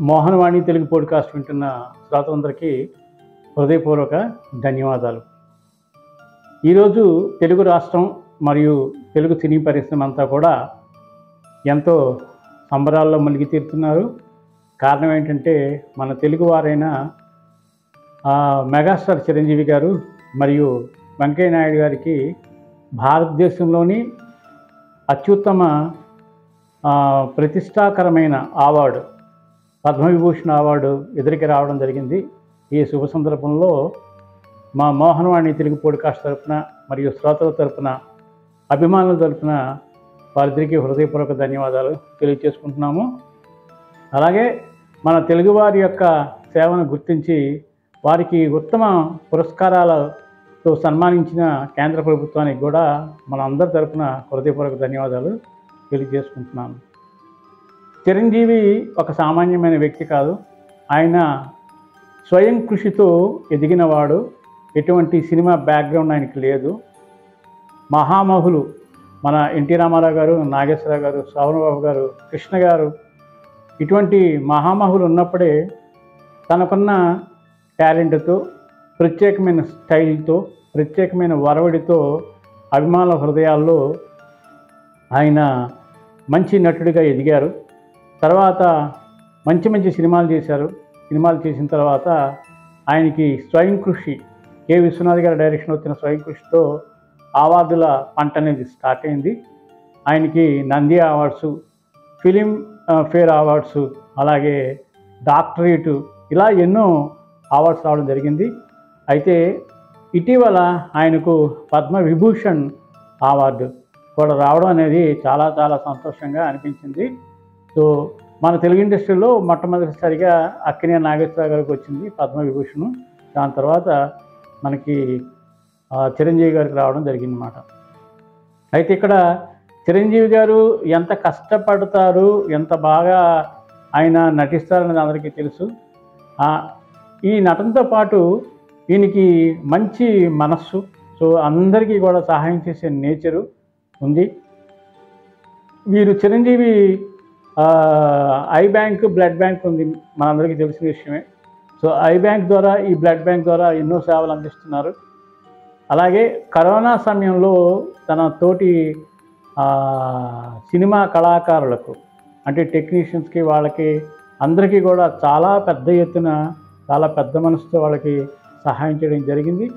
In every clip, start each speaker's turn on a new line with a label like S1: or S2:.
S1: Mohanavani Telugu podcast వింటున్న శ్రోతలందరికీ హృదయపూర్వక ధన్యవాదాలు. ఈరోజు తెలుగు రాష్ట్రం మరియు తెలుగు సినీ పరిశ్రమ అంతా కూడా ఎంతో సంబరాల్లో మునిగి తీరుతున్నారు. కారణం ఏంటంటే మన తెలుగు వారైన మెగాస్టార్ చిరంజీవి గారు మరియు వెంకయ్య నాయుడు గారికి భారతదేశంలోని అత్యుత్తమ ప్రతిష్టాకరమైన అవార్డు పద్మవిభూషణ్ అవార్డు ఎదురికి రావడం జరిగింది. ఈ శుభ సందర్భంలో మా మోహనవాణి తెలుగు పోడ్కాస్ట్ తరపున మరియు శ్రోతల తరపున అభిమానుల తరపున వారిద్దరికీ హృదయపూర్వక ధన్యవాదాలు తెలియజేసుకుంటున్నాము. అలాగే మన తెలుగువారి యొక్క సేవను గుర్తించి వారికి ఉత్తమ పురస్కారాలతో సన్మానించిన కేంద్ర ప్రభుత్వానికి కూడా మన అందరి తరపున హృదయపూర్వక ధన్యవాదాలు తెలియజేసుకుంటున్నాను. చిరంజీవి ఒక సామాన్యమైన వ్యక్తి కాదు. ఆయన స్వయం కృషితో ఎదిగినవాడు. ఎటువంటి సినిమా బ్యాక్గ్రౌండ్ ఆయనకి లేదు. మహామహులు మన ఎన్టీ రామారావు గారు, నాగేశ్వరరావు గారు, శోభనబాబు గారు, కృష్ణ గారు ఇటువంటి మహామహులు ఉన్నప్పుడే తనకున్న టాలెంట్తో, ప్రత్యేకమైన స్టైల్తో, ప్రత్యేకమైన వరవడితో అభిమానుల హృదయాల్లో ఆయన మంచి నటుడిగా ఎదిగారు. తర్వాత మంచి మంచి సినిమాలు చేశారు. సినిమాలు చేసిన తర్వాత ఆయనకి స్వయం కృషి, కె విశ్వనాథ్ గారి డైరెక్షన్ వచ్చిన స్వయం కృషితో అవార్డుల పంట అనేది స్టార్ట్ అయింది. ఆయనకి Nandi awards, film fair awards, అలాగే డాక్టరేటు, ఇలా ఎన్నో అవార్డ్స్ రావడం జరిగింది. అయితే ఇటీవల ఆయనకు పద్మవిభూషణ్ అవార్డు కూడా రావడం అనేది చాలా చాలా సంతోషంగా అనిపించింది. సో మన తెలుగు ఇండస్ట్రీలో మొట్టమొదటిసారిగా అక్కినేని నాగేశ్వరరావు గారికి వచ్చింది పద్మవిభూషణ్. దాని తర్వాత మనకి చిరంజీవి గారికి రావడం జరిగిందన్నమాట. అయితే ఇక్కడ చిరంజీవి గారు ఎంత కష్టపడతారు, ఎంత బాగా ఆయన నటిస్తారనేది అందరికీ తెలుసు. ఈ నటనతో పాటు ఈయనకి మంచి మనస్సు, సో అందరికీ కూడా సహాయం చేసే నేచరు ఉంది. వీరు Chiranjeevi I bank, blood bank ఉంది, మనందరికీ తెలిసిన విషయమే. సో ఐ బ్యాంక్ ద్వారా, ఈ బ్లడ్ బ్యాంక్ ద్వారా ఎన్నో సేవలు అందిస్తున్నారు. అలాగే కరోనా సమయంలో తన తోటి సినిమా కళాకారులకు, అంటే టెక్నీషియన్స్కి, వాళ్ళకి అందరికీ కూడా చాలా పెద్ద ఎత్తున, చాలా పెద్ద మనసుతో వాళ్ళకి సహాయం చేయడం జరిగింది.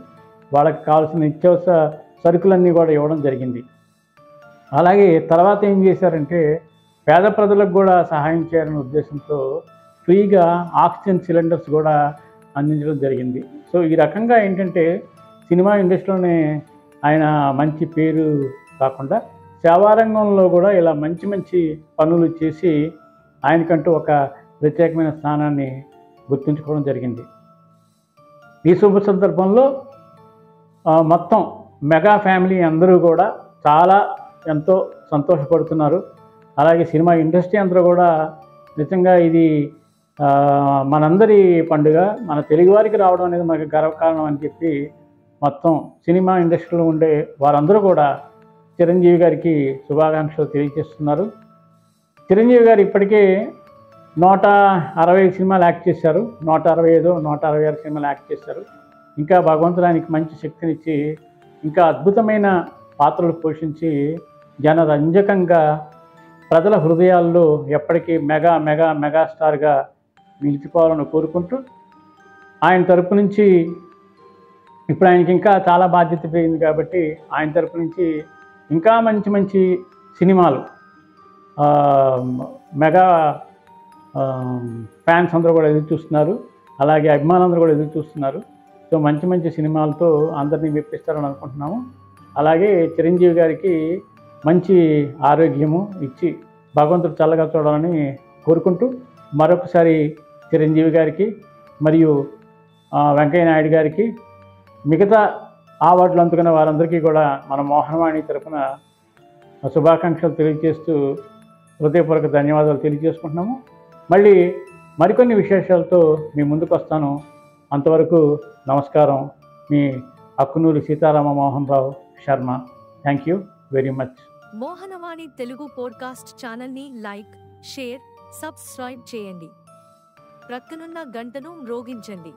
S1: వాళ్ళకి కావాల్సిన నిత్యావసర సరుకులన్నీ కూడా ఇవ్వడం జరిగింది. అలాగే తర్వాత ఏం చేశారంటే పేద ప్రజలకు కూడా సహాయం చేయాలనే ఉద్దేశంతో ఫ్రీగా ఆక్సిజన్ సిలిండర్స్ కూడా అందించడం జరిగింది. సో ఈ రకంగా ఏంటంటే సినిమా ఇండస్ట్రీలోనే ఆయన మంచి పేరు కాకుండా సేవారంగంలో కూడా ఇలా మంచి మంచి పనులు చేసి ఆయనకంటూ ఒక ప్రత్యేకమైన స్థానాన్ని గుర్తుంచుకోవడం జరిగింది. ఈ శుభ సందర్భంలో మొత్తం మెగా ఫ్యామిలీ అందరూ కూడా చాలా ఎంతో సంతోషపడుతున్నారు. అలాగే సినిమా ఇండస్ట్రీ అందరూ కూడా నిజంగా ఇది మనందరి పండుగ, మన తెలుగువారికి రావడం అనేది మనకి గర్వకారణం అని చెప్పి మొత్తం సినిమా ఇండస్ట్రీలో ఉండే వారందరూ కూడా చిరంజీవి గారికి శుభాకాంక్షలు తెలియజేస్తున్నారు. చిరంజీవి గారు ఇప్పటికే 160 సినిమాలు యాక్ట్ చేశారు. 165, 166 సినిమాలు యాక్ట్ చేశారు. ఇంకా భగవంతుడు ఆయనకి మంచి శక్తినిచ్చి ఇంకా అద్భుతమైన పాత్రలు పోషించి జనరంజకంగా ప్రజల హృదయాల్లో ఎప్పటికీ మెగాస్టార్గా నిలిచిపోవాలని కోరుకుంటూ, ఆయన తరపు నుంచి ఇప్పుడు ఆయనకి ఇంకా చాలా బాధ్యత పెరిగింది కాబట్టి ఆయన తరపు నుంచి ఇంకా మంచి మంచి సినిమాలు మెగా ఫ్యాన్స్ అందరూ కూడా ఎదురు చూస్తున్నారు. అలాగే అభిమానులందరూ కూడా ఎదురు చూస్తున్నారు. సో మంచి మంచి సినిమాలతో అందరినీ మెప్పిస్తారని అనుకుంటున్నాము. అలాగే చిరంజీవి గారికి మంచి ఆరోగ్యము ఇచ్చి భగవంతుడు చల్లగా చూడాలని కోరుకుంటూ మరొకసారి చిరంజీవి గారికి మరియు వెంకయ్య నాయుడు గారికి, మిగతా అవార్డులు అందుకున్న వారందరికీ కూడా మన మోహనవాణి తరపున శుభాకాంక్షలు తెలియజేస్తూ హృదయపూర్వక ధన్యవాదాలు తెలియజేసుకుంటున్నాము. మళ్ళీ మరికొన్ని విశేషాలతో మీ ముందుకు వస్తాను. అంతవరకు నమస్కారం. మీ Akkunuri Seetharama Mohan Rao Sharma. Thank you very much.
S2: Mohanavani Telugu podcast ఛానల్ని లైక్, షేర్, సబ్స్క్రైబ్ చేయండి. ప్రక్కనున్న గంటను మ్రోగించండి.